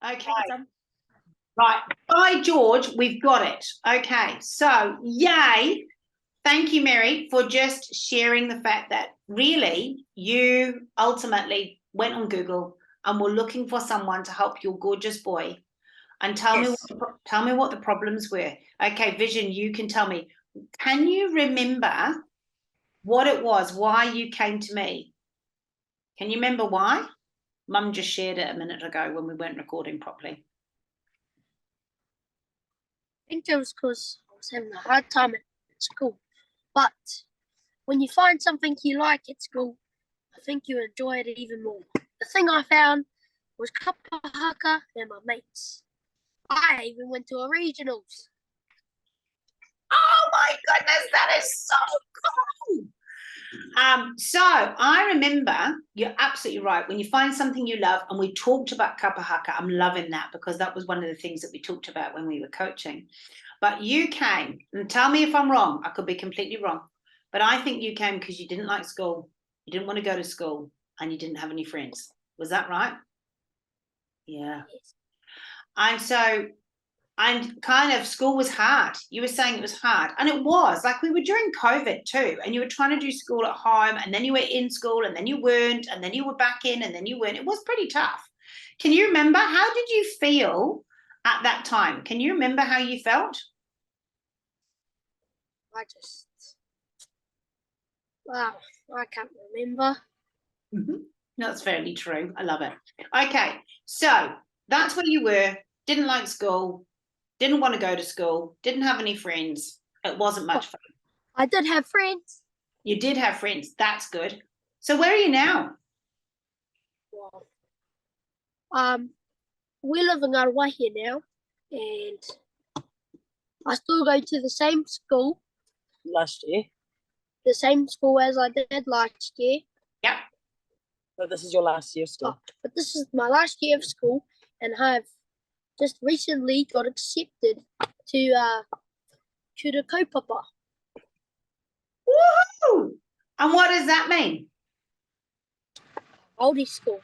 Okay. Right. By George, we've got it. Okay. So, yay. Thank you, Mary, for just sharing the fact that really you ultimately went on Google and were looking for someone to help your gorgeous boy. And tell me what the problems were. Okay, Vision, you can tell me. Can you remember what it was, why you came to me? Can you remember why? Mum just shared it a minute ago when we weren't recording properly. I think it was because I was having a hard time at school. But when you find something you like at school, I think you enjoy it even more. The thing I found was kapahaka and my mates. I even went to a regionals. Oh my goodness, that is so cool. So I remember, you're absolutely right. When you find something you love, and we talked about kapahaka, I'm loving that because that was one of the things that we talked about when we were coaching. But you came, and tell me if I'm wrong. I could be completely wrong. But I think you came because you didn't like school. You didn't want to go to school and you didn't have any friends. Was that right? Yeah. Yes. And so, and kind of school was hard. You were saying it was hard. And it was. Like we were during COVID too. And you were trying to do school at home. And then you were in school. And then you weren't. And then you were back in. And then you weren't. It was pretty tough. Can you remember? How did you feel at that time? Can you remember how you felt? Wow, I can't remember. That's fairly true. I love it. Okay, so that's where you were. Didn't like school. Didn't want to go to school. Didn't have any friends. It wasn't much fun. I did have friends. You did have friends. That's good. So where are you now? Well, we live in Arawahi now, and I still go to the same school. Last year. The same school as I did last year. Yep. But this is your last year still. But this is my last year of school, and I've just recently got accepted to the kaupapa. Woohoo! And what does that mean? Oldie school.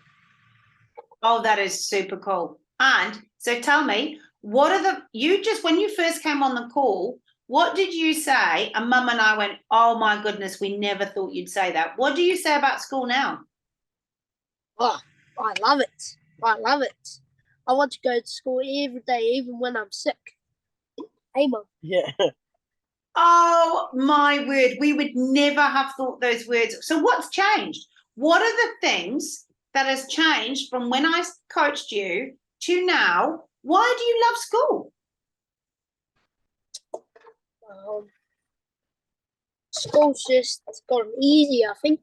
Oh, that is super cool. And so tell me, what are when you first came on the call, what did you say? And Mum and I went, oh my goodness, we never thought you'd say that. What do you say about school now? Oh, I love it. I love it. I want to go to school every day, even when I'm sick. Hey, Mum. Yeah. Oh my word, we would never have thought those words. So what's changed? What are the things that has changed from when I coached you to now? Why do you love school? School's just gotten easier, I think.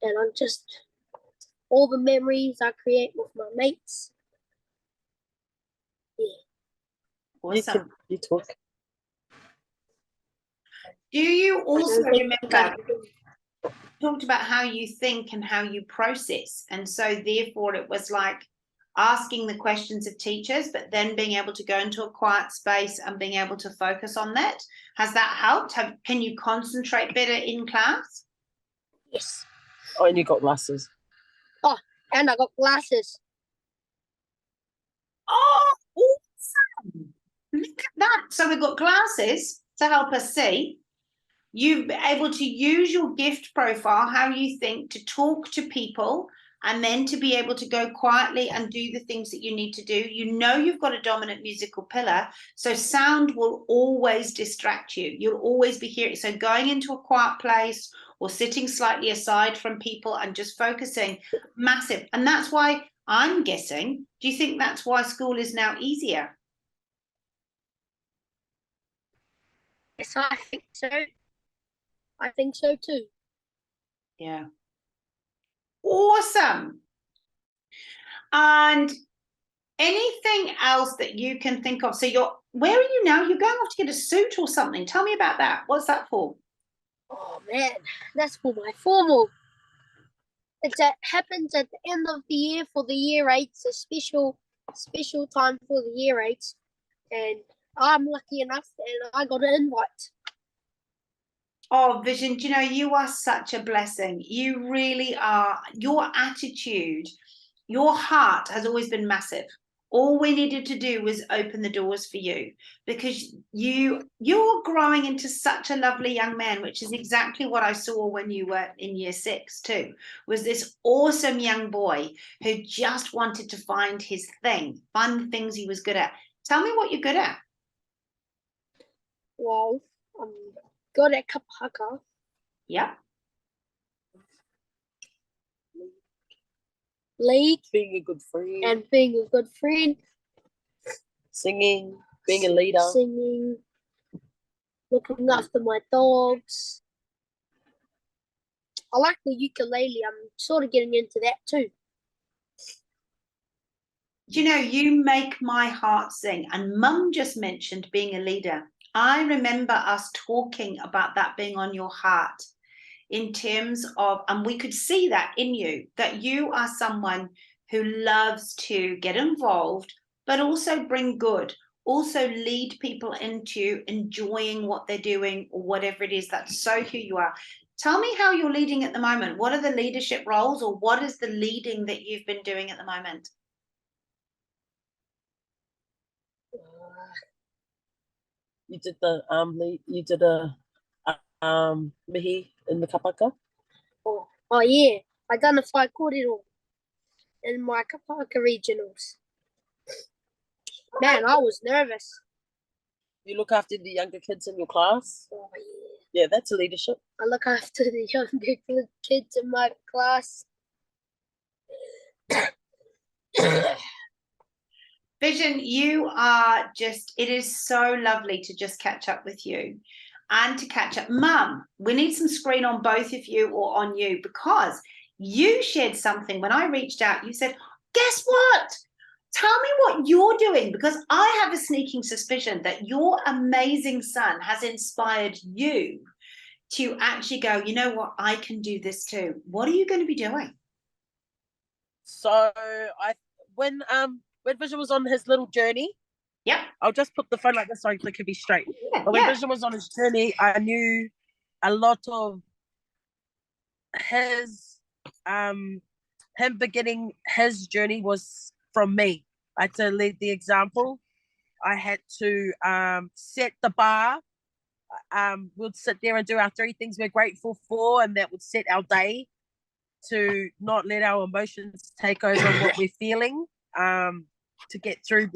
And I'm just, all the memories I create with my mates. Yeah. Awesome. You talk. Do you also remember, you talked about how you think and how you process, and so therefore it was like asking the questions of teachers, but then being able to go into a quiet space and being able to focus on that. Has that helped? Can you concentrate better in class? Yes. Oh, and you got glasses. Oh, and I got glasses. Oh, awesome. Look at that. So we've got glasses to help us see. You've been able to use your gift profile, how you think, to talk to people, and then to be able to go quietly and do the things that you need to do. You know you've got a dominant musical pillar, so sound will always distract you. You'll always be hearing. So going into a quiet place or sitting slightly aside from people and just focusing, massive. And that's why I'm guessing, do you think that's why school is now easier? Yes, I think so. I think so too. Yeah. Awesome. And anything else that you can think of? So where are you now? You're going off to get a suit or something. Tell me about that. What's that for? Oh man, that's for my formal. It happens at the end of the year for the year 8s, a special time for the year 8s. And I'm lucky enough and I got an invite. Oh, Vision, do you know, you are such a blessing. You really are. Your attitude, your heart has always been massive. All we needed to do was open the doors for you, because you're growing into such a lovely young man, which is exactly what I saw when you were in year 6 too, was this awesome young boy who just wanted to find his thing, find the things he was good at. Tell me what you're good at. Well, I'm good at kapa haka. Yep. League Being a good friend. and being a good friend. Singing. Being a leader. Singing. Looking after my dogs. I like the ukulele. I'm sort of getting into that too. Do you know, you make my heart sing. And Mum just mentioned being a leader. I remember us talking about that being on your heart, in terms of, and we could see that in you, that you are someone who loves to get involved, but also bring good, also lead people into enjoying what they're doing or whatever it is. That's so who you are. Tell me how you're leading at the moment. What are the leadership roles, or what is the leading that you've been doing at the moment? You did the you did a mihi in the kapaka. Oh yeah, I done a whai kōrero in my kapa haka regionals. Man, I was nervous. You look after the younger kids in your class. Oh yeah. Yeah, that's leadership. I look after the younger kids in my class. Vision, you are just, it is so lovely to just catch up with you and to catch up. Mum, we need some screen on both of you or on you, because you shared something when I reached out. You said, guess what? Tell me what you're doing, because I have a sneaking suspicion that your amazing son has inspired you to actually go, you know what, I can do this too. What are you going to be doing? So when Vision was on his little journey, Yep. I'll just put the phone like this so it can be straight. Yeah, But when yeah. Vision was on his journey, I knew a lot of his him beginning his journey was from me. I had to lead the example. I had to set the bar. We'd sit there and do our 3 things we're grateful for, and that would set our day, to not let our emotions take over what we're feeling, to get through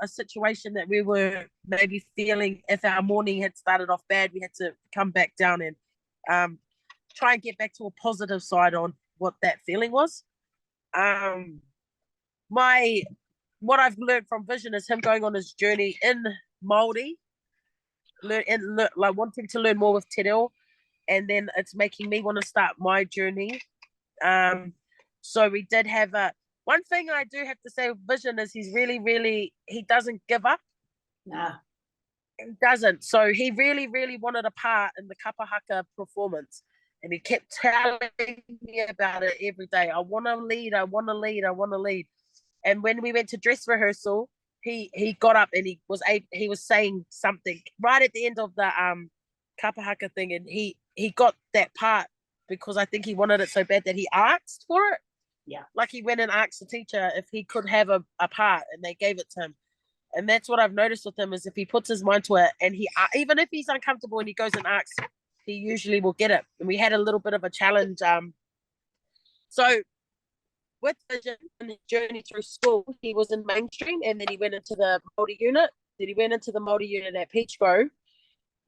a situation that we were maybe feeling. If our morning had started off bad, we had to come back down and try and get back to a positive side on what that feeling was. What I've learned from Vision is him going on his journey in Māori, like wanting to learn more with te reo, and then it's making me want to start my journey. So we did have one thing I do have to say with Vision is he's really, he doesn't give up. No. He doesn't. So he really wanted a part in the kapa haka performance, and he kept telling me about it every day. I want to lead. And when we went to dress rehearsal, he got up and he was saying something right at the end of the kapa haka thing, and he got that part because I think he wanted it so bad that he asked for it. Yeah. Like he went and asked the teacher if he could have a part, and they gave it to him. And that's what I've noticed with him, is if he puts his mind to it, and he even if he's uncomfortable and he goes and asks, he usually will get it. And we had a little bit of a challenge. So with Vision and his journey through school, he was in mainstream, and then he went into the Māori unit. Then he went into the Māori unit at Peach Grove,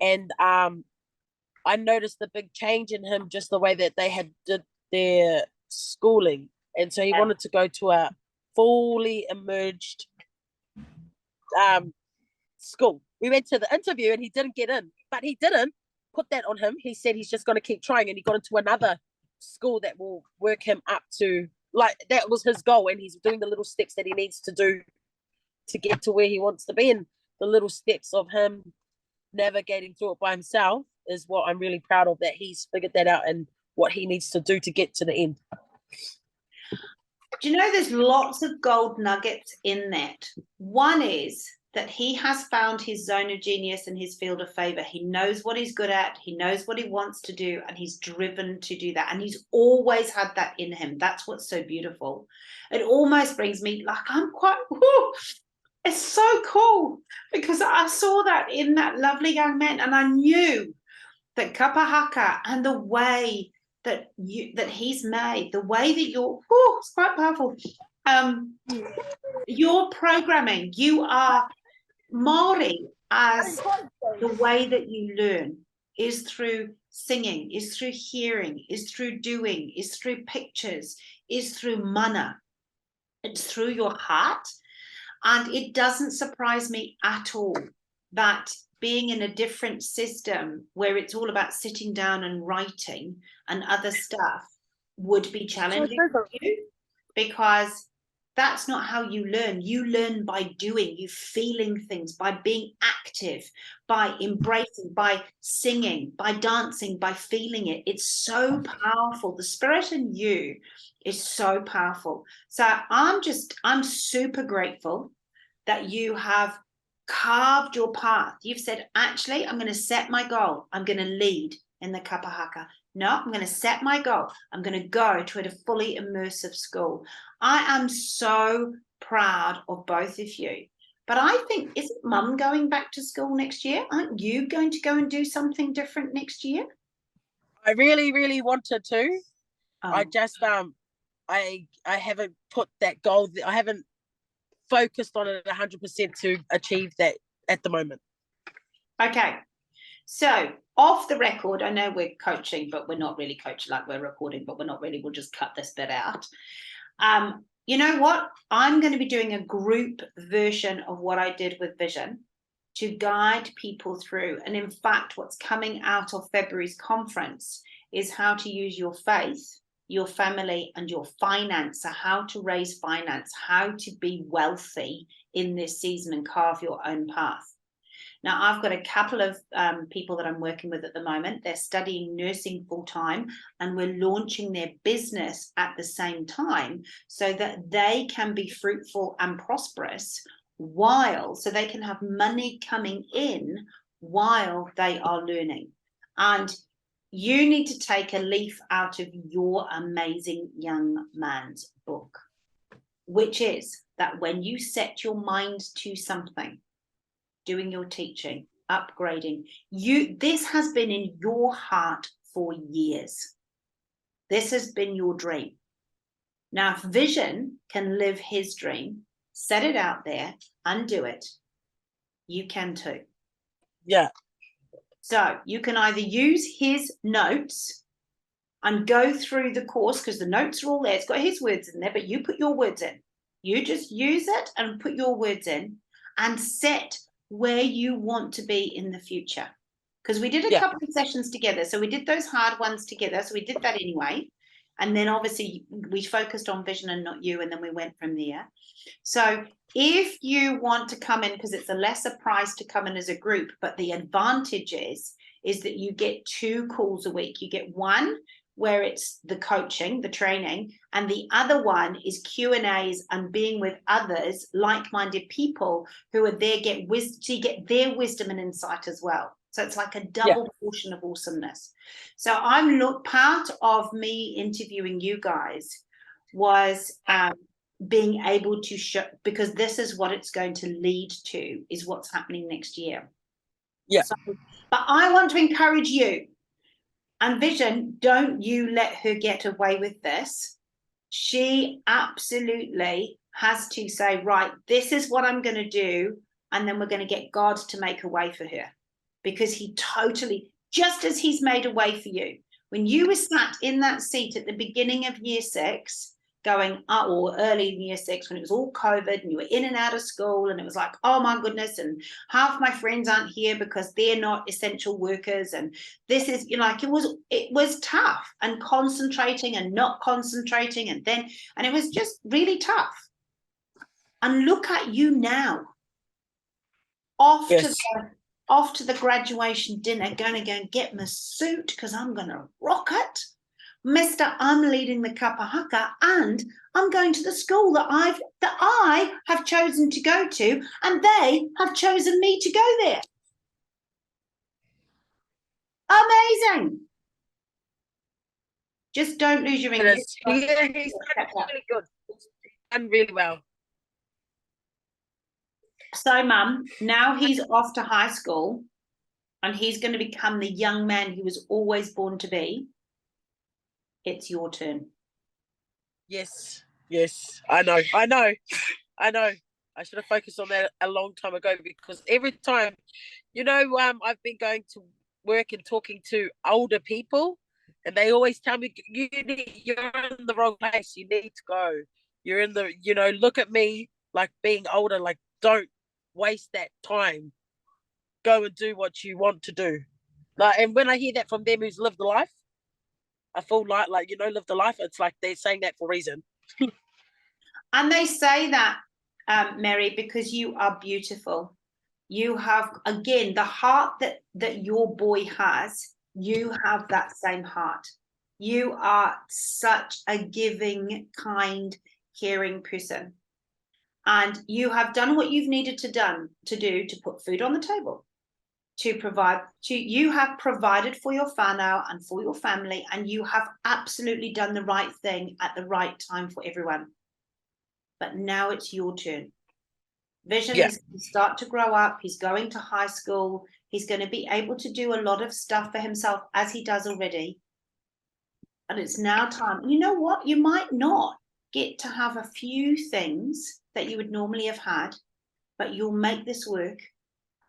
and I noticed the big change in him, just the way that they had did their schooling. And so he wanted to go to a fully emerged school. We went to the interview and he didn't get in, but he didn't put that on him. He said he's just going to keep trying, and he got into another school that will work him up to, like, that was his goal, and he's doing the little steps that he needs to do to get to where he wants to be. And the little steps of him navigating through it by himself is what I'm really proud of, that he's figured that out and what he needs to do to get to the end. Do you know there's lots of gold nuggets in that? One is that he has found his zone of genius and his field of favor. He knows what he's good at, he knows what he wants to do, and he's driven to do that. And he's always had that in him. That's what's so beautiful. It almost brings me, like, I'm quite, whoo, it's so cool, because I saw that in that lovely young man, and I knew that kapahaka and the way that he's made, the way that you're, it's quite powerful. Your programming, you are Maori, as the way that you learn is through singing, is through hearing, is through doing, is through pictures, is through mana. It's through your heart. And it doesn't surprise me at all that being in a different system where it's all about sitting down and writing and other stuff would be challenging for you, because that's not how you learn. You learn by doing, you feeling things, by being active, by embracing, by singing, by dancing, by feeling it. It's so powerful. The spirit in you is so powerful. So I'm super grateful that you have carved your path. You've said, actually, I'm going to set my goal. I'm going to lead in the kapahaka. No, I'm going to set my goal. I'm going to go to a fully immersive school. I am so proud of both of you. But I think, isn't Mum going back to school next year? Aren't you going to go and do something different next year? I really, really wanted to. Oh. I just I haven't put that goal. I haven't focused on it 100% to achieve that at the moment. Okay. So off the record, I know we're coaching, but we're not really coaching, like we're recording, but we're not really. We'll just cut this bit out. You know what? I'm going to be doing a group version of what I did with Vision to guide people through. And in fact, what's coming out of February's conference is how to use your faith, your family, and your finance. So how to raise finance, how to be wealthy in this season and carve your own path. Now, I've got a couple of people that I'm working with at the moment. They're studying nursing full time, and we're launching their business at the same time so that they can be fruitful and prosperous so they can have money coming in while they are learning. And you need to take a leaf out of your amazing young man's book, which is that when you set your mind to something, doing your teaching, upgrading, this has been in your heart for years. This has been your dream. Now, if Vision can live his dream, set it out there and do it, you can too. Yeah. So you can either use his notes and go through the course, because the notes are all there. It's got his words in there, but you put your words in. You just use it and put your words in and set where you want to be in the future. Because we did a couple of sessions together. So we did those hard ones together. So we did that anyway. And then obviously we focused on Vision and not you. And then we went from there. So if you want to come in, because it's a lesser price to come in as a group, but the advantage is that you get 2 calls a week. You get one where it's the coaching, the training, and the other one is Q&As and being with others, like-minded people who are there, get their wisdom and insight as well. So it's like a double portion of awesomeness. So part of me interviewing you guys was being able to show, because this is what it's going to lead to, is what's happening next year. Yeah. So, but I want to encourage you. And Vision, don't you let her get away with this. She absolutely has to say, right, this is what I'm going to do. And then we're going to get God to make a way for her. Because he totally, just as he's made a way for you. When you were sat in that seat at the beginning of year 6, going, or early in year 6, when it was all COVID and you were in and out of school, and it was like, oh my goodness, and half my friends aren't here because they're not essential workers, and this is, like, it was tough, and concentrating and not concentrating, and it was just really tough. And look at you now, off to the graduation dinner, going to go and get my suit because I'm going to rock it. Mister, I'm leading the kapahaka and I'm going to the school that I have chosen to go to, and they have chosen me to go there. Amazing. Just don't lose your English. Yeah, he's really good. He's done really well. So, Mum, now he's off to high school and he's going to become the young man he was always born to be. It's your turn. Yes, I know. I should have focused on that a long time ago, because every time, I've been going to work and talking to older people, and they always tell me, you're in the wrong place. You need to go. You're in the, look at me like being older, like don't waste that time. Go and do what you want to do. Like, and when I hear that from them who's lived the life, a full life, lived the life, it's like they're saying that for a reason. And they say that, Mary, because you are beautiful. You have, again, the heart that your boy has. You have that same heart. You are such a giving, kind, caring person. And you have done what you've needed to do to put food on the table, you have provided for your whānau and for your family, and you have absolutely done the right thing at the right time for everyone. But now it's your turn. Vision is going to start to grow up. He's going to high school. He's going to be able to do a lot of stuff for himself, as he does already. And it's now time. You know what? You might not get to have a few things that you would normally have had, but you'll make this work.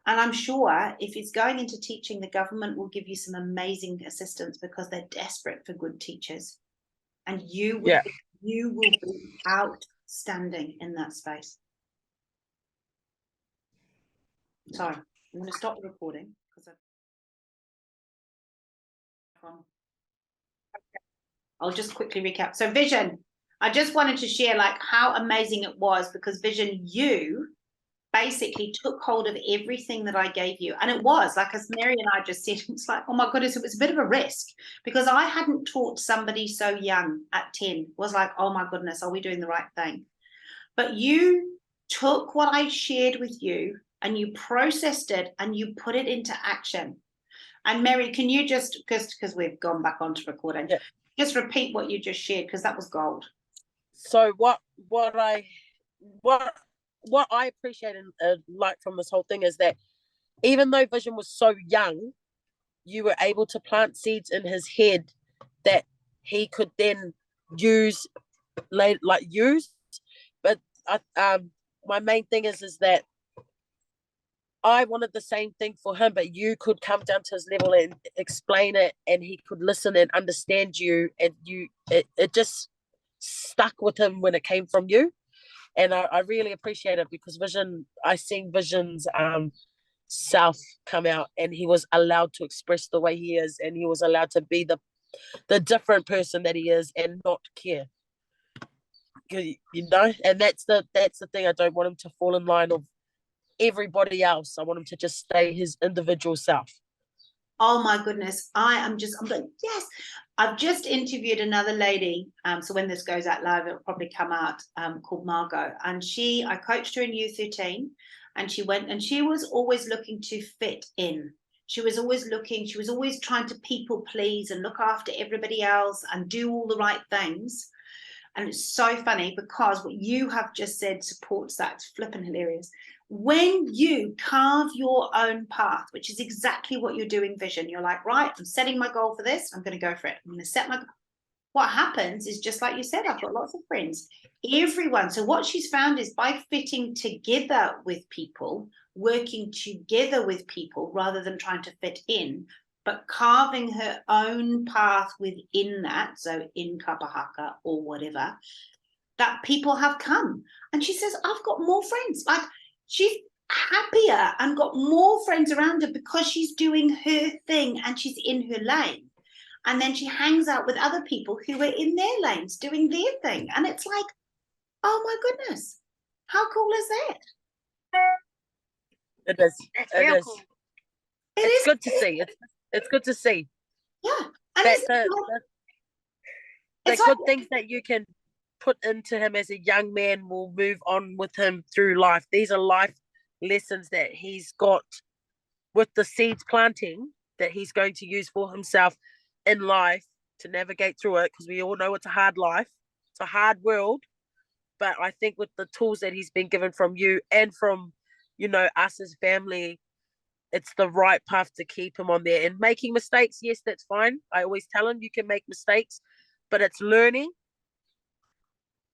And I'm sure if it's going into teaching, the government will give you some amazing assistance, because they're desperate for good teachers. And you will be outstanding in that space. Sorry, I'm going to stop the recording because I'll just quickly recap. So Vision, I just wanted to share like how amazing it was, because Vision, you basically took hold of everything that I gave you. And it was like, as Mary and I just said, it's like, oh my goodness, it was a bit of a risk, because I hadn't taught somebody so young at 10. It was like, oh my goodness, are we doing the right thing? But you took what I shared with you and you processed it and you put it into action. And Mary, can you just, because we've gone back onto recording, just repeat what you just shared, because that was gold. So what I appreciate and like from this whole thing is that even though Vision was so young, you were able to plant seeds in his head that he could then use. But my main thing is that I wanted the same thing for him, but you could come down to his level and explain it, and he could listen and understand you, and it just stuck with him when it came from you. And I really appreciate it, because I seen Vision's self come out, and he was allowed to express the way he is, and he was allowed to be the different person that he is and not care. And that's the thing. I don't want him to fall in line of everybody else. I want him to just stay his individual self. Oh my goodness. I'm like, yes. I've just interviewed another lady. So when this goes out live, it'll probably come out, called Margot. And I coached her in U13, and she was always looking to fit in. She was always trying to people please and look after everybody else and do all the right things. And it's so funny, because what you have just said supports that. It's flipping hilarious. When you carve your own path, which is exactly what you're doing, Vision, you're like, right, I'm setting my goal for this. I'm going to go for it. I'm going to set my goal. What happens is, just like you said, I've got lots of friends, everyone. So what she's found is, by fitting together with people, working together with people rather than trying to fit in, but carving her own path within that, so in kapahaka or whatever, that people have come. And she says, I've got more friends. Like, she's happier and got more friends around her because she's doing her thing and she's in her lane. And then she hangs out with other people who are in their lanes doing their thing. And it's like, oh my goodness, how cool is that? It is. It is. Cool. It's good to see. It's good to see. Yeah. And the It's good like, things that you can put into him as a young man will move on with him through life. These are life lessons that he's got with the seeds planting that he's going to use for himself in life to navigate through it, because we all know it's a hard life. It's a hard world. But I think with the tools that he's been given from you and from, us as family, it's the right path to keep him on there. And making mistakes, yes, that's fine. I always tell him you can make mistakes, but it's learning.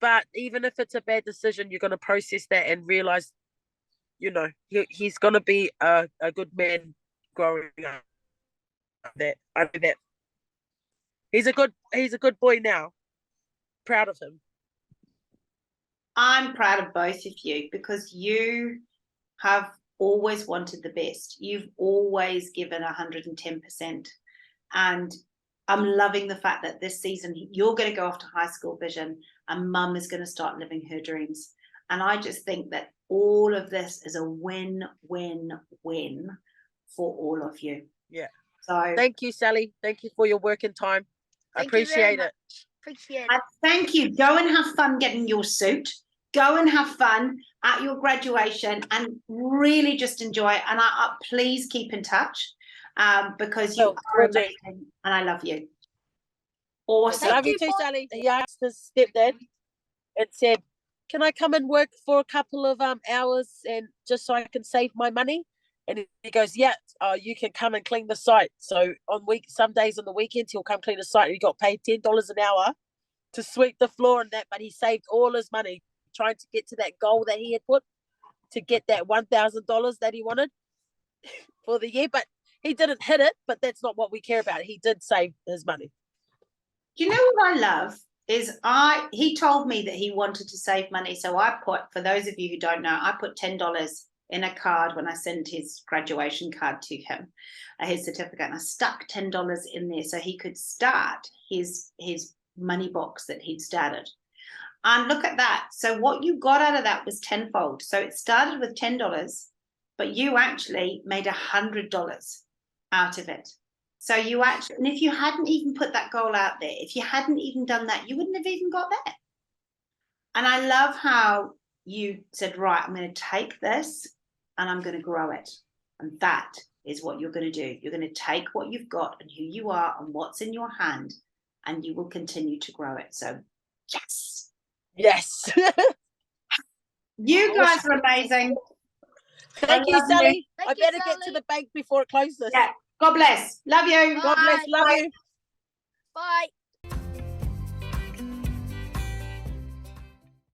But even if it's a bad decision, you're going to process that and realize, he's going to be a good man growing up. That I know that he's a good boy now. Proud of him. I'm proud of both of you because you have always wanted the best. You've always given 110%. And I'm loving the fact that this season you're going to go off to high school, Vision, and Mum is going to start living her dreams. And I just think that all of this is a win-win-win for all of you. Yeah. So thank you, Sally. Thank you for your work and time. I appreciate it. Appreciate it. And thank you. Go and have fun getting your suit. Go and have fun at your graduation and really just enjoy it. And please keep in touch because you are amazing and I love you. Awesome. Love you too, Sally. He asked his stepdad and said, can I come and work for a couple of hours and just so I can save my money? And he goes, yeah, you can come and clean the site. So some days on the weekends, he'll come clean the site. And he got paid $10 an hour to sweep the floor and that, but he saved all his money trying to get to that goal that he had put to get that $1,000 that he wanted for the year. But he didn't hit it, but that's not what we care about. He did save his money. Do you know what I love is he told me that he wanted to save money. So I put, for those of you who don't know, I put $10 in a card when I sent his graduation card to him, his certificate, and I stuck $10 in there so he could start his money box that he'd started. And look at that. So what you got out of that was tenfold. So it started with $10, but you actually made $100 out of it. So you actually, and if you hadn't even put that goal out there, if you hadn't even done that, you wouldn't have even got there. And I love how you said, right, I'm going to take this and I'm going to grow it. And that is what you're going to do. You're going to take what you've got and who you are and what's in your hand, and you will continue to grow it. So yes. Yes. You guys are amazing. Thank you, Sally. I better Sally. get to the bank before it closes. Yeah. God bless. Love you. God bless. Love you. Bye.